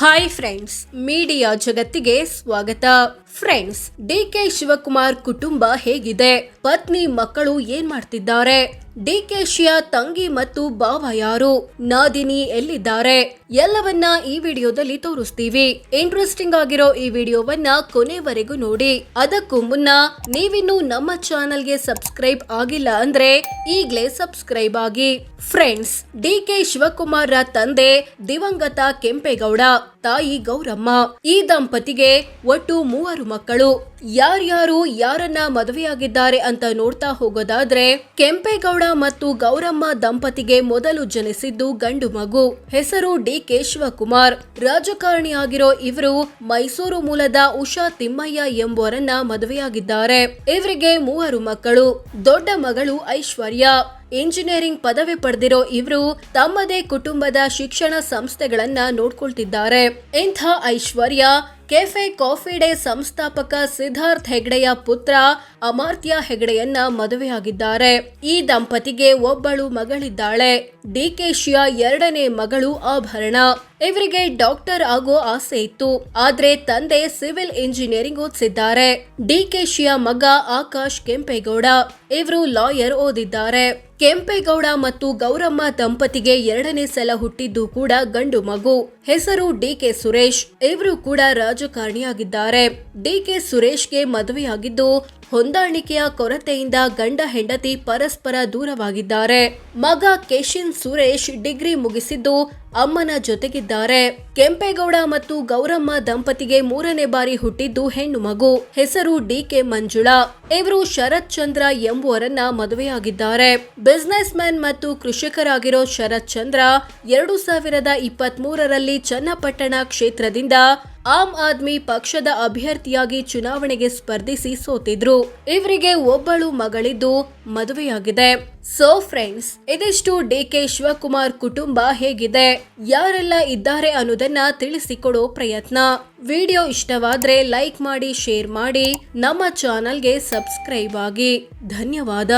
Hi friends, media ಜಗತ್ತಿಗೆ ಸ್ವಾಗತ. Friends, DK Shivakumar ಕುಟುಂಬ ಹೇಗಿದೆ? ಪತ್ನಿ ಮಕ್ಕಳು ಏನ್ ಮಾಡ್ತಿದ್ದಾರೆ? ಡಿಕೆಶಿಯ ತಂಗಿ ಮತ್ತು ಭಾವ ಯಾರು? ನಾದಿನಿ ಎಲ್ಲಿದ್ದಾರೆ? ಎಲ್ಲವನ್ನ ಈ ವಿಡಿಯೋದಲ್ಲಿ ತೋರಿಸ್ತೀವಿ. ಇಂಟ್ರೆಸ್ಟಿಂಗ್ ಆಗಿರೋ ಈ ವಿಡಿಯೋವನ್ನ ಕೊನೆವರೆಗೂ ನೋಡಿ. ಅದಕ್ಕೂ ಮುನ್ನ ನೀವಿನ್ನು ನಮ್ಮ ಚಾನೆಲ್ಗೆ ಸಬ್ಸ್ಕ್ರೈಬ್ ಆಗಿಲ್ಲ ಅಂದ್ರೆ ಈಗ್ಲೇ ಸಬ್ಸ್ಕ್ರೈಬ್ ಆಗಿ. ಫ್ರೆಂಡ್ಸ್, ಡಿಕೆ ಶಿವಕುಮಾರ್ ತಂದೆ ದಿವಂಗತ ಕೆಂಪೇಗೌಡ, ತಾಯಿ ಗೌರಮ್ಮ. ಈ ದಂಪತಿಗೆ ಒಟ್ಟು 3 ಮಕ್ಕಳು. ಯಾರ್ಯಾರು ಯಾರನ್ನ ಮದುವೆಯಾಗಿದ್ದಾರೆ ಅಂತ ನೋಡ್ತಾ ಹೋಗೋದಾದ್ರೆ, ಕೆಂಪೇಗೌಡ ಮತ್ತು ಗೌರಮ್ಮ ದಂಪತಿಗೆ ಮೊದಲು ಜನಿಸಿದ್ದು ಗಂಡು ಮಗು. ಹೆಸರು ಡಿಕೆ ಶಿವಕುಮಾರ್. ರಾಜಕಾರಣಿಯಾಗಿರೋ ಇವರು ಮೈಸೂರು ಮೂಲದ ಉಷಾ ತಿಮ್ಮಯ್ಯ ಎಂಬುವರನ್ನ ಮದುವೆಯಾಗಿದ್ದಾರೆ. ಇವರಿಗೆ 3 ಮಕ್ಕಳು. ದೊಡ್ಡ ಮಗಳು ಐಶ್ವರ್ಯ. ಇಂಜಿನಿಯರಿಂಗ್ ಪದವಿ ಪಡೆದಿರೋ ಇವರು ತಮ್ಮದೇ ಕುಟುಂಬದ ಶಿಕ್ಷಣ ಸಂಸ್ಥೆಗಳನ್ನ ನೋಡ್ಕೊಳ್ತಿದ್ದಾರೆ. ಇಂಥ ಐಶ್ವರ್ಯ ಕೆಫೆ ಕಾಫಿ ಡೇ ಸಂಸ್ಥಾಪಕ ಸಿದ್ಧಾರ್ಥ್ ಹೆಗ್ಡೆಯ ಪುತ್ರ ಅಮರ್ತ್ಯ ಹೆಗ್ಡೆಯನ್ನ ಮದುವೆಯಾಗಿದ್ದಾರೆ. ಈ ದಂಪತಿಗೆ ಒಬ್ಬಳು ಮಗಳಿದ್ದಾಳೆ. ಡಿಕೆಶಿಯ 2ನೇ ಮಗಳು ಆಭರಣ. ಇವರಿಗೆ ಡಾಕ್ಟರ್ ಆಗೋ ಆಸೆ ಇತ್ತು, ಆದ್ರೆ ತಂದೆ ಸಿವಿಲ್ ಇಂಜಿನಿಯರಿಂಗ್ ಓದಿಸಿದ್ದಾರೆ. ಡಿಕೆಶಿಯ ಮಗ ಆಕಾಶ್ ಕೆಂಪೇಗೌಡ, ಇವರು ಲಾಯರ್ ಓದಿದ್ದಾರೆ. ಕೆಂಪೇಗೌಡ ಮತ್ತು ಗೌರಮ್ಮ ದಂಪತಿಗೆ 2ನೇ ಸಲ ಹುಟ್ಟಿದ್ದು ಕೂಡ ಗಂಡು ಮಗು. ಹೆಸರು ಡಿಕೆ ಸುರೇಶ್. ಇವರು ಕೂಡ ರಾಜಕಾರಣಿಯಾಗಿದ್ದಾರೆ. ಡಿಕೆ ಸುರೇಶ್ಗೆ ಮದುವೆಯಾಗಿದ್ದು ಹೊಂದಾಣಿಕೆಯ ಕೊರತೆಯಿಂದ ಗಂಡ ಹೆಂಡತಿ ಪರಸ್ಪರ ದೂರವಾಗಿದ್ದಾರೆ. ಮಗ ಕೇಶಿನ್ ಸುರೇಶ್ ಡಿಗ್ರಿ ಮುಗಿಸಿದ್ದು ಅಮ್ಮನ ಜೊತೆಗಿದ್ದಾರೆ. ಕೆಂಪೇಗೌಡ ಮತ್ತು ಗೌರಮ್ಮ ದಂಪತಿಗೆ 3ನೇ ಬಾರಿ ಹುಟ್ಟಿದ್ದು ಹೆಣ್ಣು ಮಗು. ಹೆಸರು ಡಿಕೆ ಮಂಜುಳಾ. ಇವರು ಶರತ್ ಚಂದ್ರ ಎಂಬುವರನ್ನ ಮದುವೆಯಾಗಿದ್ದಾರೆ. ಬಿಸಿನೆಸ್ ಮ್ಯಾನ್ ಮತ್ತು ಕೃಷಿಕರಾಗಿರೋ ಶರತ್ ಚಂದ್ರ 2023ರಲ್ಲಿ ಚನ್ನಪಟ್ಟಣ ಕ್ಷೇತ್ರದಿಂದ ಆಮ್ ಆದ್ಮಿ ಪಕ್ಷದ ಅಭ್ಯರ್ಥಿಯಾಗಿ ಚುನಾವಣೆಗೆ ಸ್ಪರ್ಧಿಸಿ ಸೋತಿದ್ರು. ಇವರಿಗೆ ಒಬ್ಬಳು ಮಗಳಿದ್ದು ಮದುವೆಯಾಗಿದೆ. ಸೋ ಫ್ರೆಂಡ್ಸ್, ಇದಿಷ್ಟು ಡಿಕೆ ಶಿವಕುಮಾರ್ ಕುಟುಂಬ ಹೇಗಿದೆ, ಯಾರೆಲ್ಲ ಇದ್ದಾರೆ ಅನ್ನೋದನ್ನ ತಿಳಿಸಿಕೊಡೋ ಪ್ರಯತ್ನ. ವಿಡಿಯೋ ಇಷ್ಟವಾದ್ರೆ ಲೈಕ್ ಮಾಡಿ, ಶೇರ್ ಮಾಡಿ, ನಮ್ಮ ಚಾನಲ್ಗೆ ಸಬ್ಸ್ಕ್ರೈಬ್ ಆಗಿ. ಧನ್ಯವಾದ.